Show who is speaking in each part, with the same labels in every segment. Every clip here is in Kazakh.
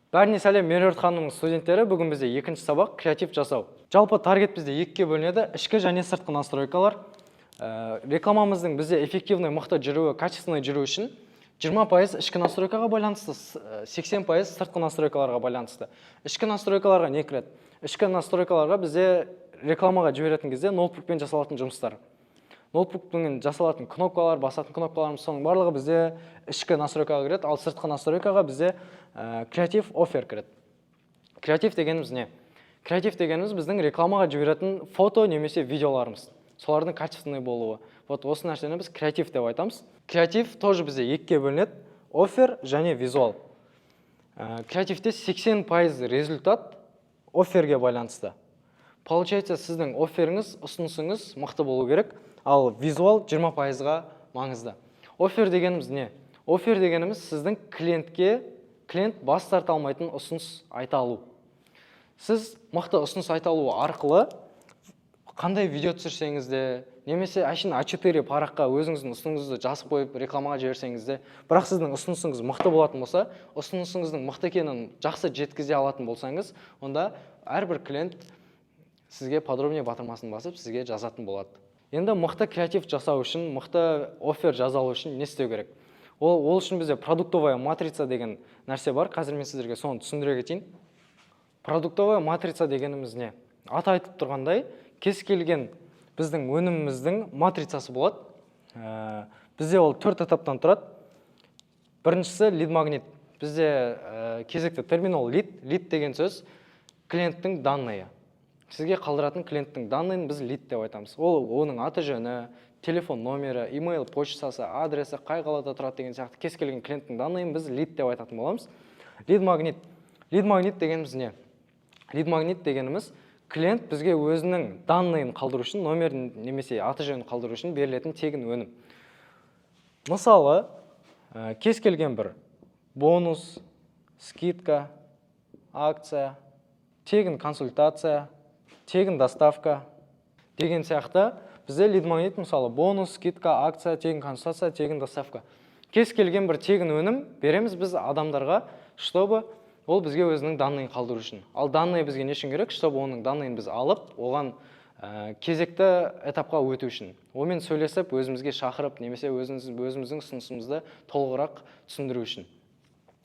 Speaker 1: Бәріне сәлем, Меруерт ханымның студенттері. Бүгін бізде екінші сабақ креатив жасау. Жалпы таргет бізде екіге бөлінеді: ішкі және сыртқы настройкалар. Рекламамыздың бізде эффективный, мықты жүруі, качественный жүру үшін 20% ішкі настройкаға байланысты, 80% сыртқы настройкаларға байланысты. Ішкі настройкаларға не кіреді? Ішкі настройкаларға бізде рекламаға жіберетін кезде ноутбукпен жасалатын жұмыстар. Ноутбукпен жасалатын кнопкалар, басатын кнопкаларымыз, соның барлығы бізде ішкі настройкаға кіреді, ал сыртқы настройкаға бізде креатив офер кіреді. Креатив дегеніміз не? Креатив дегеніміз біздің рекламаға жіберетін фото немесе видеоларымыз. Солардың качественный болуы. Вот осы нәрсені біз креатив деп айтамыз. Креатив тоже бізде екіге бөлінеді: офер және визуал. Креативте 80% результат оферге байланысты. Получается, сіздің оферіңіз, ұсынысыңыз мықты болу керек, ал визуал 20%-ға маңызды. Офер дегеніміз не? Офер дегеніміз сіздің клиент бас тарта алмайтын ұсыныс айта алу. Сіз мықты ұсыныс айта алу арқылы қандай видео түсірсеңіз де, немесе әшейін А4 параққа өзіңіздің ұсынысыңызды жазып қойып рекламаға жіберсеңіз де, бірақ сіздің ұсынысыңыз мықты болатын болса, ұсынысыңыздың мықты екенін жақсы жеткізе алатын болсаңыз, онда әрбір клиент сізге подробнее батырмасын басып, сізге жазатын болады. Енді мықты креатив жасау үшін, мықты офер жаза алу үшін не істеу керек? Ол үшін бізде продуктовая матрица деген нәрсе бар. Қазір мен сіздерге соны түсіндіре кетейін. Продуктовая матрица дегеніміз не? Аты айтып тұрғандай, кез келген біздің өніміміздің матрицасы болады. Бізде ол 4 этаптан тұрады. Біріншісі лид магнит. Бізде кезекті термин ол лид. Лид деген сөз клиенттің данные. Сізге қалдыратын клиенттің данныйын біз лид деп айтамыз. Ол оның аты жөні, телефон номері, имейл почтасы, адресі, қай қалада тұрады деген сияқты кез келген клиенттің данныйын біз лид деп айтатын боламыз. Лид магнит. Лид магнит дегеніміз не? Лид магнит дегеніміз клиент бізге өзінің данныйын қалдыру үшін, номерін немесе аты жөнін қалдыру үшін берілетін тегін өнім. Мысалы, кез келген бір бонус, скидка, акция, тегін консультация, тегін доставка деген сияқты бізде лид магнит, мысалы бонус, скидка, акция, тегін консультация, тегін доставка. Кез келген бір тегін өнім береміз біз адамдарға, чтобы ол бізге өзінің данныйын қалдыру үшін. Ал данные бізге не үшін керек? Чтобы оның данныйын біз алып, оған кезекті этапқа өту үшін. Онымен сөйлесіп, өзімізге шақырып, немесе өзіміздің ұсынысымызды толығырақ түсіндіру үшін.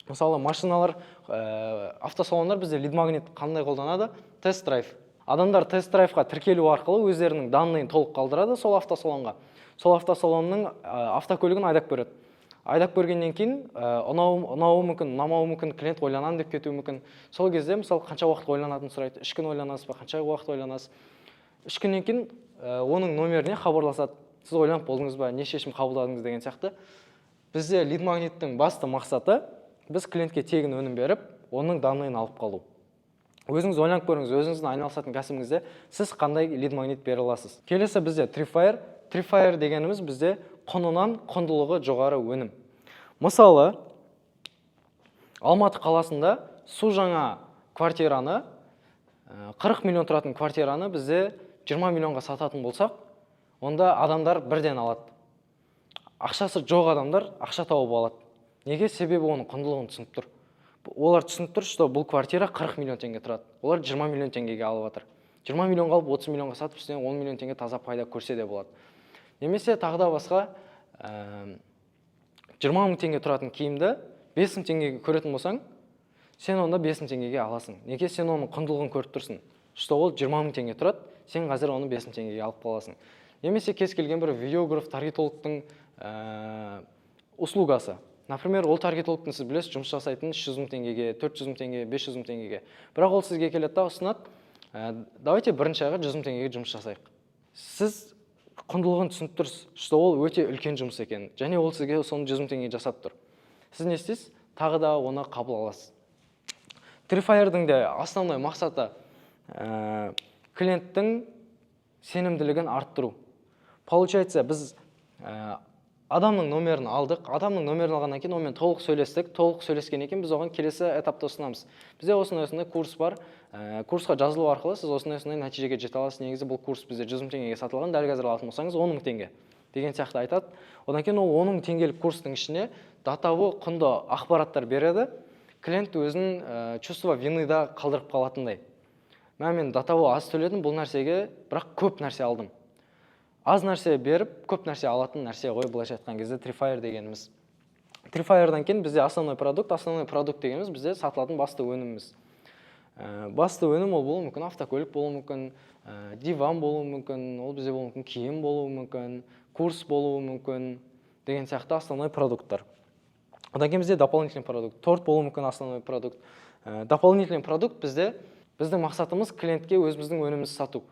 Speaker 1: Мысалы, машиналар, автосалондар бізде лид магнит қандай қолданады? Тест-драйв. Адамдар тест-драйвқа тіркелу арқылы өздерінің данныйын толық қалдырады сол автосалонға. Сол автосалонның автокөлігін айдап көреді. Айдап көргеннен кейін ұнауы мүмкін, ұнамауы мүмкін, клиент ойланам деп кетуі мүмкін. Сол кезде, мысалы, қанша уақыт ойланатынын сұрайды. 3 күн ойланасыз ба, қанша уақыт ойланасыз? 3 күннен кейін оның номеріне хабарласады. Сіз ойланып болдыңыз ба, не шешім қабылдадыңыз деген сияқты. Бізде лид магниттің басты мақсаты біз клиентке тегін өнім беріп, оның данныйын алып қалу. Өзіңіз ойланып көріңіз, өзіңіздің айналысатын кәсібіңізде сіз қандай лид магнит бере аласыз. Келесі бізде Tripwire. Tripwire дегеніміз бізде құнынан құндылығы жоғары өнім. Мысалы, Алматы қаласында су жаңа квартираны, 40 миллион тұратын квартираны бізде 20 миллионға сататын болсақ, онда адамдар бірден алады. Ақшасы жоқ адамдар ақша тауып алады. Неге? Себебі оның құндылығын түсініп тұр. Олар түсініп тұр, что бұл квартира 40 миллион теңге тұрады. Олар 20 миллион теңгеге алып жатыр. 20 миллионға алып 30 миллионға сатып, 10 миллион теңге таза пайда көрсе де болады. Немесе тағы да басқа 20 мың теңге тұратын киімді 5 мың теңгеге көретін болсаң, сен онда 5 мың теңгеге аласың. Неге? Сен оның құндылығын көріп тұрсың. Что ол 20 мың теңге тұрады, сен қазір оны 5 мың теңгеге алып қаласың. Немесе кез келген бір видеограф, таргетологтың услугасы. Например, ол таргетологтың сіз білесіз жұмыс жасайтын 300 мың теңгеге, 400 мың теңгеге, 500 мың теңгеге. Бірақ ол сізге келеді да ұсынады, давайте бірінші айға 100 мың теңгеге жұмыс жасайық. Сіз құндылығын түсініп тұрсыз, что ол өте үлкен жұмыс екен, және ол сізге соны 100 мың теңгеге жасап тұр. Сіз не істейсіз? Тағы да оны қабыл аласыз. Tripwire'дің де основной мақсаты клиенттің сенімділігін арттыру. Получается, біз адамның номерін алдық. Адамның номерін алғаннан кейін онымен толық сөйлестік. Толық сөйлескеннен кейін біз оған келесі этапта ұсынамыз. Бізде осындай курс бар. Курсқа жазылу арқылы сіз осындай нәтижеге жете аласыз. Негізі бұл курс бізде 100 мың теңгеге сатылған, дәл қазір алатын болсаңыз 10 мың теңге деген сияқты айтады. Одан кейін ол 10 мың теңгелік курстың ішіне даталы құнды ақпараттар береді. клиент өзін чувство виныда қалдырып қалатындай. Мен датаво аз төледім бұл нәрсеге, бірақ көп нәрсе алдым. Аз нәрсе беріп, көп нәрсе алатын нәрсе ғой, былайша айтқан кезде Tripwire дегеніміз. Tripwire'дан кейін бізде основной продукт дегеніміз бізде сатылатын басты өніміміз. Басты өнім ол болуы мүмкін, автокөлік болуы мүмкін, диван болуы мүмкін, ол бізде болуы мүмкін, киім болуы мүмкін, курс болуы мүмкін деген сияқты основной продукттар. Одан кейін бізде дополнительный продукт, торт болуы мүмкін основной продукт. Дополнительный продукт біздің мақсатымыз клиентке өзіміздің өнімімізді сату.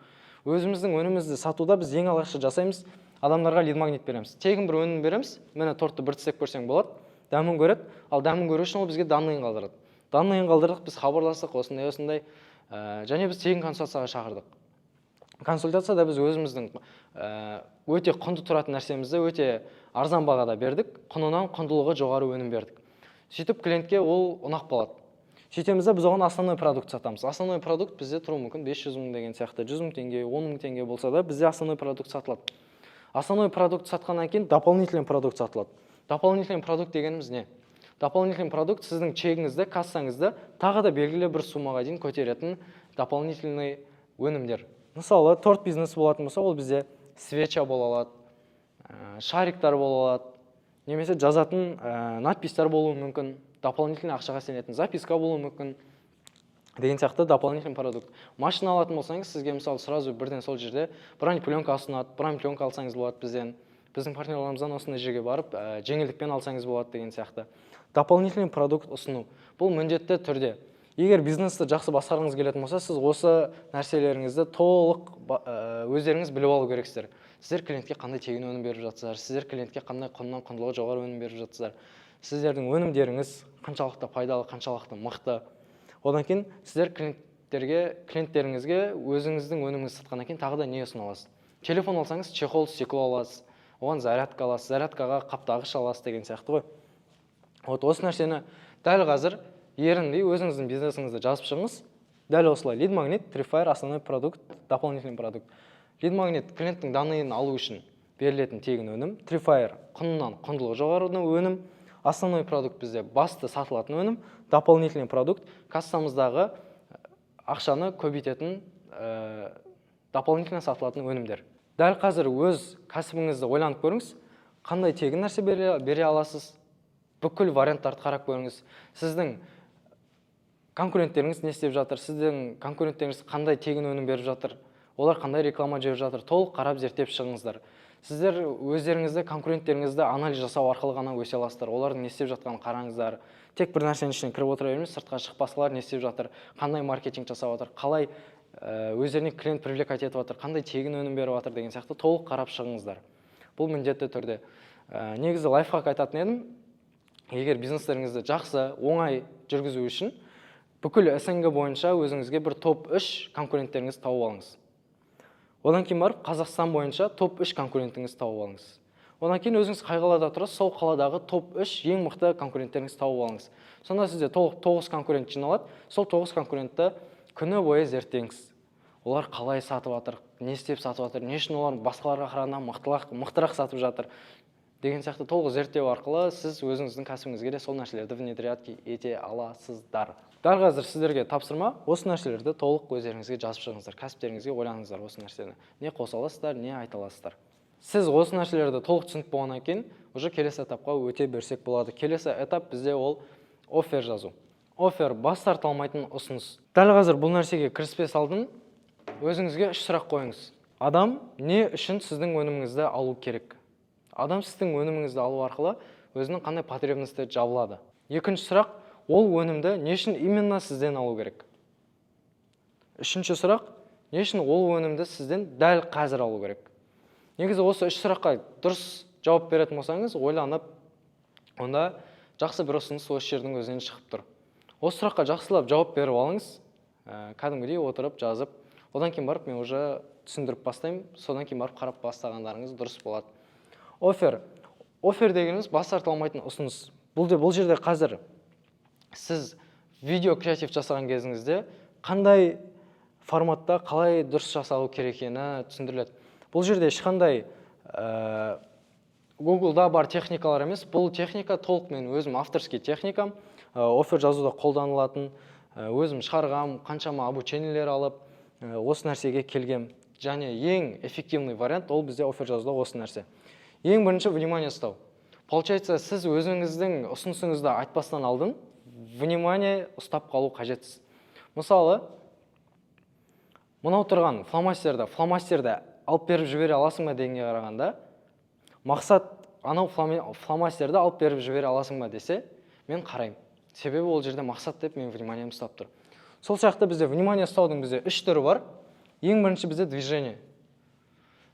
Speaker 1: Өзіміздің өнімімізді сатуда біз ең алғашқы жасаймыз, адамдарға лид магнит береміз. Тегін бір өнім береміз, мені тортты бір тістеп көрсең болады, дәмін көреді, ал дәмін көру үшін ол бізге данныйын қалдырады. Данныйын қалдырдық, біз хабарластық, осындай, және біз тегін консультацияға шақырдық. Консультацияда біз өзіміздің өте құнды тұратын нәрсемізді өте арзан бағада бердік, құнынан құндылығы жоғары өнім бердік. Сөйтіп клиентке ол ұнап қалады. Сөйтеміз де біз оған основной продукт сатамыз. Основной продукт бізде тұруы мүмкін 500 мың деген сияқты, 100 мың теңге, 10 мың теңге болса да, бізде основной продукт сатылады. Основной продукт сатқаннан кейін дополнительный продукт сатылады. Дополнительный продукт дегеніміз не? Дополнительный продукт сіздің чегіңізді, кассаңызды тағы да белгілі бір суммаға дейін көтеретін дополнительный өнімдер. Мысалы, торт бизнесі болатын болса, ол бізде свеча бола алады, шариктар бола алады, немесе жазатын надпистер болуы мүмкін, дополнительный ақшаға сенетін записка болуы мүмкін деген сияқты дополнительный продукт. Машина алатын болсаңыз, сізге мысалы сразу бірден сол жерде бронепленка ұсынады, бронепленка алсаңыз болады бізден, біздің партнерларымыздан осындай жерге барып, жеңілдікпен алсаңыз болады деген сияқты. Дополнительный продукт ұсыну. Бұл міндетті түрде. Егер бизнесті жақсы басқарғыңыз келетін болса, сіз осы нәрселеріңізді толық өздеріңіз біліп алу керексіздер. Сіздер клиентке қандай тегін өнім беріп жатсыздар, сіздер клиентке қандай құнынан құндылығы жоғары өнім беріп жатсыздар. Сіздердің өнімдеріңіз қаншалықты пайдалы, қаншалықты мықты. Одан кейін сіздер клиенттеріңізге өзіңіздің өніміңізді сатқаннан кейін тағы да не ұсына аласыз? Телефон алсаңыз, чехол, стекло аласыз, оған зарядка аласыз, зарядкаға қаптағыш аласыз деген сияқты ғой. Осы нәрсені дәл қазір еріндей өзіңіздің бизнесіңізді жазып шығыңыз. Дәл осылай лид магнит, Tripwire, основной продукт, дополнительный продукт. Лид магнит клиенттің данныйын алу үшін берілетін тегін өнім, Tripwire құнынан құндылығы жоғары өнім, основной продукт бізде басты сатылатын өнім, дополнительный продукт кассамыздағы ақшаны көбейтетін дополнительно сатылатын өнімдер. Дәл қазір өз кәсібіңізді ойланып көріңіз, қандай тегін нәрсе бере аласыз, бүкіл варианттарды қарап көріңіз. Сіздің конкуренттеріңіз не істеп жатыр, сіздің конкуренттеріңіз қандай тегін өнім беріп жатыр, олар қандай реклама жіберіп жатыр, толық қарап зерттеп шығыңыздар. Сіздер өздеріңізді, конкуренттеріңізді анализ жасау арқылы ғана өсе аласыздар. Олардың не істеп жатқанын қараңыздар. Тек бір нәрсенің ішіне кіріп отыра бермеңіз, сыртқа шықпасылар не істеп жатыр, қандай маркетинг жасап жатыр, қалай өздеріне клиент привлекать етіп жатыр, қандай тегін өнім беріп жатыр деген сияқты толық қарап шығыңыздар. Бұл міндетті түрде. Негізі лайфхак айтатын едім, егер бизнестеріңізді жақсы, оңай жүргізу үшін бүкіл СНГ бойынша өзіңізге бір топ 3 конкуренттеріңізді тауып алыңыз. Одан кейін барып Қазақстан бойынша топ 3 конкурентіңізді тауып алыңыз. Одан кейін өзіңіз қай қалада тұрасыз, сол қаладағы топ 3 ең мықты конкуренттеріңізді тауып алыңыз. Сонда сізде толық 9 конкурент жиналады. Сол 9 конкурентті күні бойы зерттеңіз. Олар қалай сатып жатыр, не істеп сатып жатыр, не үшін олар басқаларға қарағанда мықтырақ сатып жатыр деген сияқты толық зерттеу арқылы сіз өзіңіздің кәсібіңізге де сол нәрселерді внедрять ете аласыздар. Дәл қазір сіздерге тапсырма, осы нәрселерді толық өздеріңізге жазып шығыңыздар, кәсіптеріңізге ойланыңыздар осы нәрсені. Не қоса аласыздар, не айта аласыздар. Сіз осы нәрселерді толық түсініп болғаннан кейін, уже келесі этапқа өте берсек болады. Келесі этап бізде ол оффер жазу. Оффер бас тарта алмайтын ұсыныс. Дәл қазір бұл нәрсеге кіріспес алдын өзіңізге 3 сұрақ қойыңыз. Адам не үшін сіздің өніміңізді алу керек? Адам сіздің өніміңізді алу арқылы өзінің қандай потребності жабылады. Екінші сұрақ, ол өнімді не үшін именно сізден алу керек? Үшінші сұрақ, не үшін ол өнімді сізден дәл қазір алу керек? Негізі осы 3 сұраққа дұрыс жауап беретін болсаңыз, ойланып, онда жақсы бір ұсыныс осы жердің өзінен шығып тұр. Осы сұраққа жақсылап жауап беріп алыңыз, кәдімгідей отырып жазып, одан кейін барып мен уже түсіндіріп бастаймын, содан кейін барып қарап бастағандарыңыз дұрыс болады. Оффер дегеніміз бас тарта алмайтын ұсыныс. Бұл жерде қазір сіз видео креатив жасаған кезіңізде қандай форматта қалай дұрыс жасалу керек екені түсіндіріледі. Бұл жерде ешқандай Google-да бар техникалар емес, бұл техника толық мен өзім авторский техникам. оффер жазуда қолданылатын, өзім шығарғам, қаншама обучениелер алып, осы нәрсеге келгем. Және ең эффективный вариант ол бізде оффер жазуда осы нәрсе. Ең бірінші внимание ұстау. Получается, сіз өзіңіздің ұсынысыңызды айтпастан алдын внимание ұстап қалу қажетсіз. Мысалы, мынау тұрған фломастерді алып беріп жібере аласың ба дегенге қарағанда, мақсат анау фломастерді алып беріп жібере аласың ба десе, мен қараймын. Себебі ол жерде мақсат деп мен внимание ұстап тұр. Сол сияқты бізде внимание ұстаудың бізде үш түрі бар. Ең бірінші бізде движение.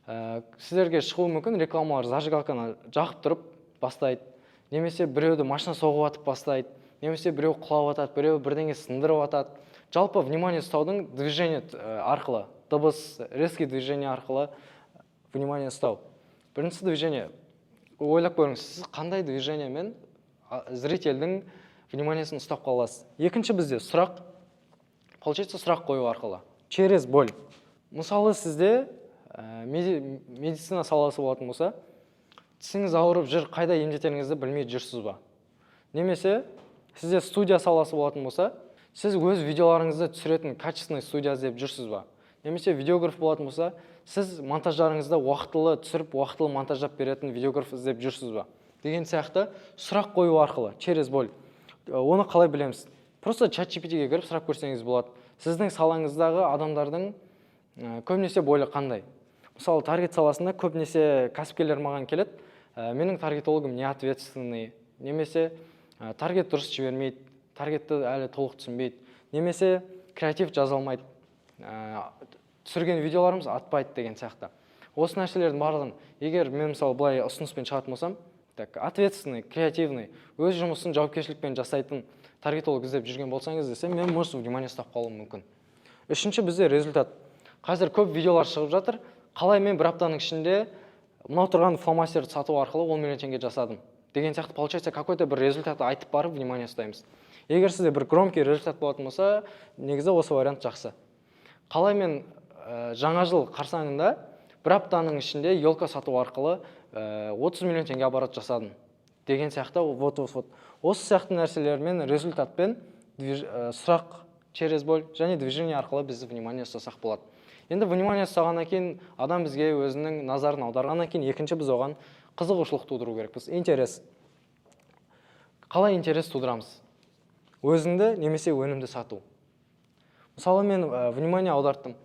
Speaker 1: Сіздерге шығуы мүмкін, рекламалар зажигалканы жағып тұрып бастайды, немесе біреуді машина соғып атып бастайды, немесе біреу құлап атады, біреу бірдеңе сындырып атады. Жалпы внимание ұстаудың движение арқылы, дыбыс, резкий движение арқылы внимание ұстау. Бірінші движение. Ойлап көріңіз, сіз қандай движениемен зрительдің вниманиесін ұстап қаласыз. Екінші бізде сұрақ. Получается, сұрақ қою арқылы. Через боль. Мысалы, сізде медицина саласы болатын болса, тісіңіз ауырып жүр, қайда емдетеріңізді білмей жүрсіз ба? Немесе сізде студия саласы болатын болса, сіз өз видеоларыңызды түсіретін качественный студия іздеп жүрсіз ба? Немесе видеограф болатын болса, сіз монтаждарыңызды уақытылы түсіріп, уақытылы монтаждап беретін видеограф іздеп жүрсіз ба? Деген сияқты сұрақ қою арқылы, через боль. Оны қалай білеміз? Просто ChatGPT-ге кіріп сұрақ көрсеңіз болады. Сіздің салаңыздағы адамдардың көбінесе бойлы қандай? Мысалы, таргет саласында көбінесе кәсіпкерлер маған келеді, менің таргетологым не ответственный, немесе таргет дұрыс жібермейді, таргетті әлі толық түсінбейді, немесе креатив жаза алмайды, түсірген видеоларымыз атпайды деген сияқты. Осы нәрселердің барлығын, егер мен мысалы былай ұсыныспен шығатын болсам, ответственный, креативный, өз жұмысын жауапкершілікпен жасайтын таргетолог іздеп жүрген болсаңыз десе, мен может внимание ұстап қалуым мүмкін. Үшінші бізде результат. Қазір көп видеолар шығып жатыр. Қалай мен бір аптаның ішінде мынау тұрған фломастерді сату арқылы 10 миллион теңге жасадым. Деген сияқты, получается, какой-то бір результатты айтып барып внимание ұстаймыз. Егер сізде бір громкий результат болатын болса, негізі осы вариант жақсы. Қалай мен жаңа жыл қарсаңында бір аптаның ішінде елка сату арқылы 30 миллион теңге оборот жасадым. Деген сияқты, осы сияқты нәрселермен, результатпен сұрақ, через боль және движение арқылы бізді внимание ұстасақ болады. Енді внимание ұстағаннан кейін адам бізге өзінің назарын аударғаннан кейін екінші біз оған қызығушылық тудыру керекпіз. Интерес. Қалай интерес тудырамыз? Өзіңді немесе өнімді сату. Мысалы, мен внимание аударттым.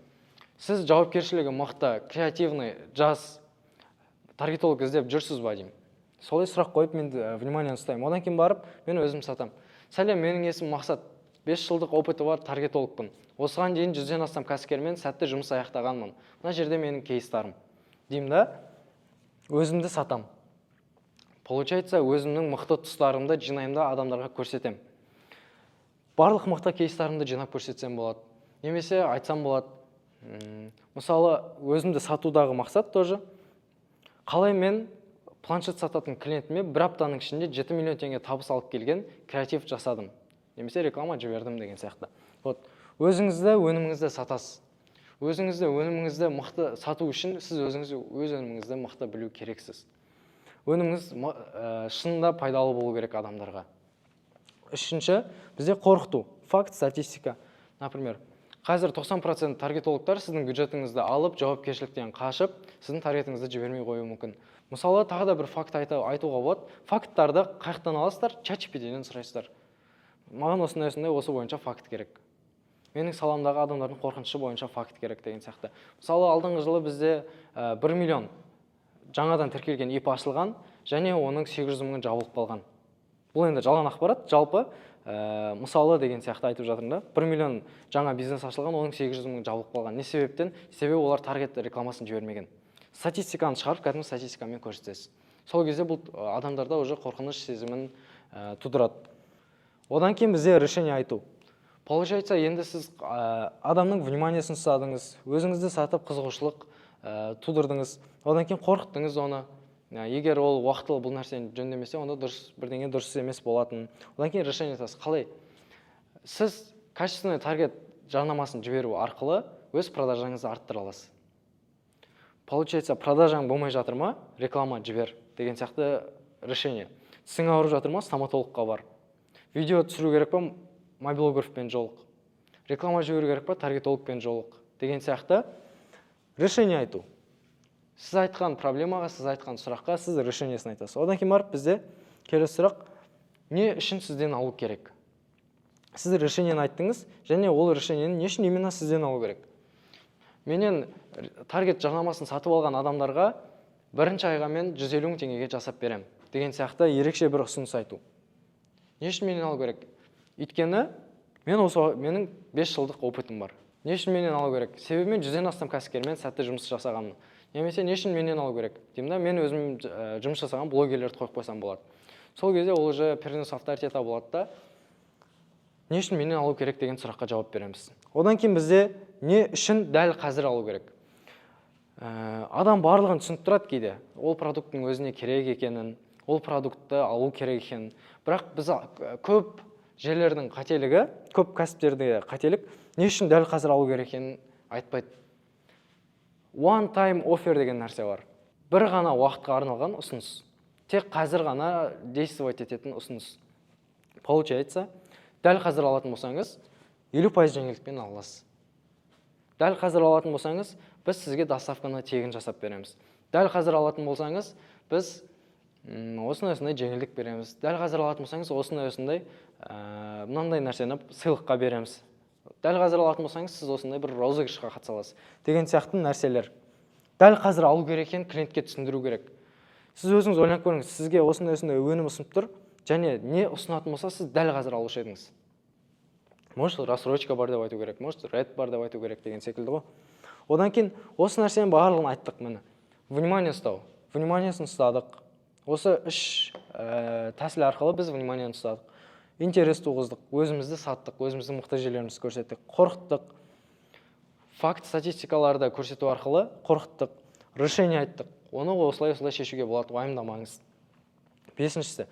Speaker 1: Сіз жауапкершілігі мықты, креативный, жас таргетолог іздеп жүрсіз ба деймін. Солай сұрақ қойып, мен внимание ұстаймын. Одан кейін барып, мен өзім сатам. Сәлем, менің есімім Мақсат. 5 жылдық опыты бар таргетологпын. Осыған дейін 100-ден астам кәсіпкермен сәтті жұмыс аяқтағанмын. Мына жерде менің кейстарым. Деймін да, өзімді сатам. Получается, өзімнің мықты тұстарымды жинаймын да адамдарға көрсетем. Барлық мықты кейстарымды жинап көрсетсем болады. Немесе айтсам болады. Мысалы, өзімді сатудағы мақсат тоже. Қалай мен планшет сататын клиентіме бір аптаның ішінде 7 миллион теңге табыс алып келген креатив жасадым. Немесе реклама жібердім деген сияқты. Өзіңізді, өніміңізді сатасыз. Өзіңізді, өніміңізді мықты сату үшін сіз өз өніміңізді мықты білу керексіз. Өніміңіз шынында пайдалы болу керек адамдарға. Үшінші, бізде қорқыту. Факт, статистика. Например, қазір 90% таргетологтар сіздің бюджетіңізді алып, жауапкершіліктен қашып, сіздің таргетіңізді жібермей қоюы мүмкін. Мысалы, тағы да бір факт айтуға болады. Факттарды қаяқтан аласыздар, ChatGPT-ден сұрайсыздар. Маған осындай осы бойынша факт керек. Менің саламдағы адамдардың қорқынышы бойынша факт керек деген сияқты. Мысалы, алдыңғы жылы бізде 1 миллион жаңадан тіркелген ИП ашылған, және оның 800 мың жабылып қалған. Бұл енді жалған ақпарат, жалпы мысалы деген сияқты айтып жатырмын да. 1 миллион жаңа бизнес ашылған, оның 800 мың жабылып қалған. Не себептен? Себебі олар таргет рекламасын жібермеген. Статистиканы шығарып, кәдімгі статистикамен көрсетесіз. Сол кезде бұл адамдарда уже қорқыныш сезімін тудырады. Одан кейін бізде решение айту. Получается, енді сіз адамның вниманиесін ұстадыңыз, өзіңізді сатып қызығушылық тудырдыңыз, одан кейін қорқыттыңыз оны. Егер ол уақытылы бұл нәрсені жөндемесе, онда бірдеңе дұрыс емес болатын. Одан кейін решение айтасыз. Қалай? Сіз качественный таргет жарнамасын жіберу арқылы өз продажаңызды арттыра аласыз. Получается, продажаң болмай жатыр ма, реклама жібер деген сияқты решение. Тісің ауырып жатыр ма, стоматологқа бар. видео түсіру керек па, мобилографпен жолық, реклама жіберу керек па, таргетологпен жолық деген сияқты решение айту. Сіз айтқан проблемаға, сіз айтқан сұраққа сіз решениесін айтасыз. Одан кейін барып бізде келесі сұрақ, не үшін сізден алу керек? Сіз решениені айттыңыз, және ол решениені не үшін именно сізден алу керек? Менен таргет жарнамасын сатып алған адамдарға бірінші айға мен 150 мың теңгеге жасап берем деген сияқты ерекше бір ұсыныс айту. Не үшін менен алу керек? Өйткені менің 5 жылдық опытым бар. Не үшін менен алу керек? Себебі мен 100-ден астам кәсіпкермен сәтті жұмыс жасағанмын. Немесе не үшін менен алу керек? Деймін да, мен өзім жұмыс жасаған блогерлерді қойып қойсам болады. Сол кезде ол уже перенос авторитета болады да, не үшін менен алу керек деген сұраққа жауап береміз. Одан кейін бізде не үшін дәл қазір алу керек? Адам барлығын түсініп тұрады кейде. Ол продукттың өзіне керек екенін, ол продуктты алу керек екенін. Бірақ біз көп жерлердің қателігі, көп кәсіптерде қателік, не үшін дәл қазір алу керек екенін айтпайды. One time offer деген нәрсе бар. Бір ғана уақытқа арналған ұсыныс. Тек қазір ғана действовать ететін ұсыныс. Получается, дәл қазір алатын болсаңыз, 50% жеңілдікпен аласыз. Дәл қазір алатын болсаңыз, біз сізге доставканы тегін жасап береміз. Дәл қазір алатын болсаңыз, біз осындай жеңілдік береміз. Дәл қазір алатын болсаңыз, осындай мынандай нәрсені сыйлыққа береміз. Дәл қазір алатын болсаңыз, сіз осындай бір розыгрышқа қатыса аласыз деген сияқты нәрселер. Дәл қазір алу керек екенін клиентке түсіндіру керек. Сіз өзіңіз ойланып көріңіз, сізге осындай өнім ұсынып тұр, және не ұсынатын болса, сіз дәл қазір алушы едіңіз. Может, рассрочка бар деп айту керек, может, ред бар деп айту керек деген секілді ғой. Одан кейін осы нәрсенің барлығын айттық міне. Внимание ұстау. Вниманиесін ұстадық. Осы үш тәсіл арқылы біз вниманиені ұстадық. Интерес туғыздық, өзімізді саттық, өзіміздің мықты жерлерімізді көрсеттік, қорқыттық. Факт статистикаларды көрсету арқылы қорқыттық, решение айттық. Оны осылай шешуге болады, уайымдамаңыз. Бесіншісі,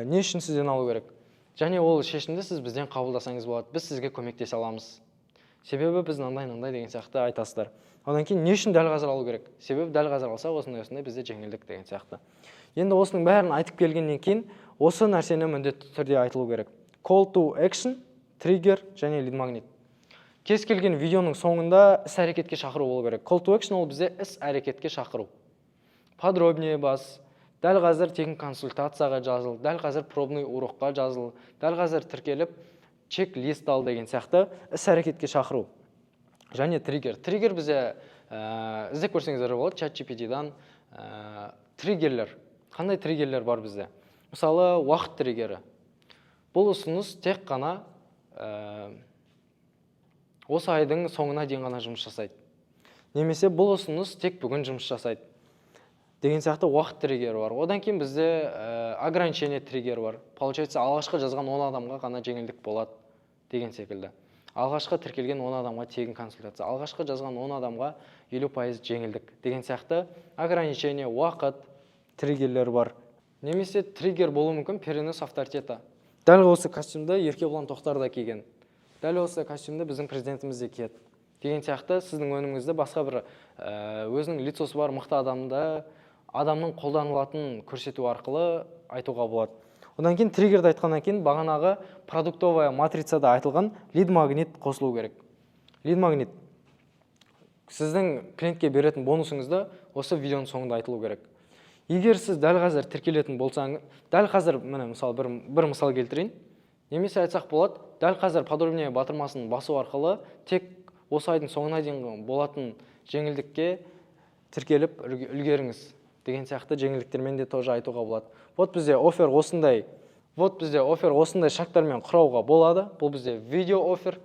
Speaker 1: не үшін сізден алу керек? Және ол шешімді сіз бізден қабылдасаңыз болады, біз сізге көмектесе аламыз. Себебі біз мынандай деген сияқты айтасыздар. Одан кейін не үшін дәл қазір алу керек? Себебі дәл қазір алса, осындай бізде жеңілдік деген сияқты. Енді осының бәрін айтып келгеннен кейін, осы нәрсені міндетті түрде айтылу керек. Call to action, trigger және lead magnet. Кез келген видеоның соңында іс әрекетке шақыру болу керек. Call to action ол бізде іс әрекетке шақыру. Подробнее бас, дәл қазір тегін консультацияға жазыл, дәл қазір пробный урокқа жазыл, дәл қазір тіркеліп, чек-лист ал деген сияқты іс әрекетке шақыру. Және триггер. Триггер бізде іздеп көрсеңіздер болады, ChatGPT-дан триггерлер. Қандай триггерлер бар бізде? Мысалы, уақыт триггері. Бұл ұсыныс тек қана осы айдың соңына дейін ғана жұмыс жасайды. Немесе бұл ұсыныс тек бүгін жұмыс жасайды. Деген сияқты уақыт триггері бар. Одан кейін бізде ограничение триггері бар. Получается, алғашқы жазған 10 адамға ғана жеңілдік болады деген секілді. Алғашқы тіркелген 10 адамға тегін консультация. Алғашқы жазған 10 адамға 50% жеңілдік деген сияқты ограничение, уақыт триггерлер бар. Немесе триггер болуы мүмкін перенос авторитета. Дәл осы костюмді Еркебұлан Тоқтар да киген. Дәл осы костюмді біздің президентіміз де киеді. Деген сияқты сіздің өніміңізді басқа бір өзінің лицосы бар мықты адамның қолданылатын көрсету арқылы айтуға болады. Одан кейін триггерді айтқаннан кейін бағанағы продуктовая матрицада айтылған lead magnet қосылу керек. Lead magnet сіздің клиентке беретін бонусыңызды осы видеоның соңында айтылу керек. Егер сіз дәл қазір тіркелетін болсаңыз, дәл қазір мысалы бір мысал келтірейін. Немесе айтсақ болады, дәл қазір подробнее батырмасын басу арқылы тек осы айдың соңына дейін болатын жеңілдікке тіркеліп үлгеріңіз деген сияқты жеңілдіктермен де тоже айтуға болады. Вот бізде оффер осындай шарттармен құрауға болады. Бұл бізде видео оффер,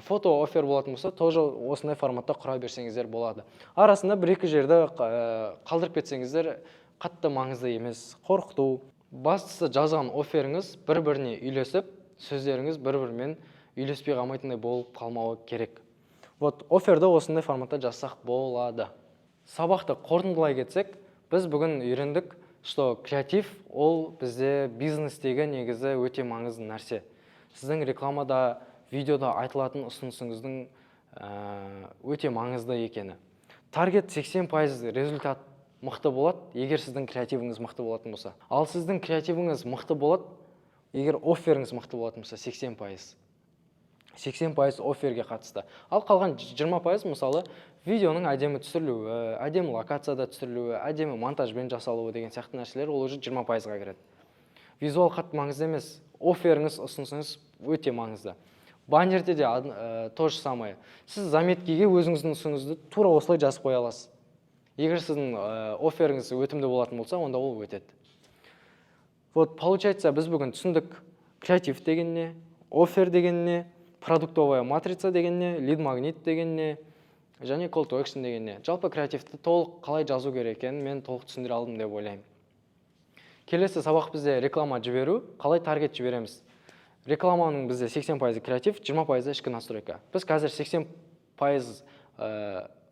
Speaker 1: фото оффер болатын болса, тоже осындай форматта құра берсеңіздер болады. Арасында бір-екі жерді қалдырып кетсеңіздер қатты маңызды емес. Қорқыту. Бастысы жазған офферіңіз бір-біріне үйлесіп, сөздеріңіз бір-бірімен үйлеспей қалмайтындай болып қалмауы керек. Вот офферді осындай форматта жазсақ болады. Сабақты қорытындылай кетсек, біз бүгін үйрендік, что креатив ол бізде бизнестегі негізі өте маңызды нәрсе. Сіздің рекламада, видеода айтылатын ұсынысыңыздың өте маңызды екені. Таргет 80% результат мықты болады, егер сіздің креативіңіз мықты болатын болса. Ал сіздің креативіңіз мықты болады, егер офферіңіз мықты болатын болса 80% офферге қатысты. Ал қалған 20% мысалы видеоның әдемі түсірілуі, әдемі локацияда түсірілуі, әдемі монтажбен жасалуы деген сияқты нәрселер ол уже 20%-ға кіреді. Визуал қатты маңызды емес, офферіңіз, ұсынысыңыз өте маңызды. Баннерде де то же самое. Сіз заметкеге өзіңіздің ұсынысыңызды тура осылай жазып қоя аласыз. Егер сіздің офферіңіз өтімді болатын болса, онда ол өтеді. Вот, получается, біз бүгін түсіндік креатив дегенне, оффер дегенне, продуктовая матрица дегенне, лид магнит дегенне, және call to action дегенне. Жалпы креативті толық қалай жазу керек екенін мен толық түсіндіре алдым деп ойлаймын. Келесі сабақ бізде реклама жіберу, қалай таргет жібереміз. Рекламаның бізде 80% креатив, 20% ішкі настройка. Біз қазір 80%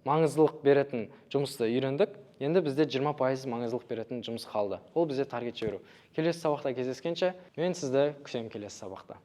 Speaker 1: маңыздылық беретін жұмысты үйрендік. Енді бізде 20% маңыздылық беретін жұмыс қалды. Ол бізде таргет жіберу. Келесі сабақта кездескенше, мен сізді күтемін келесі сабақта.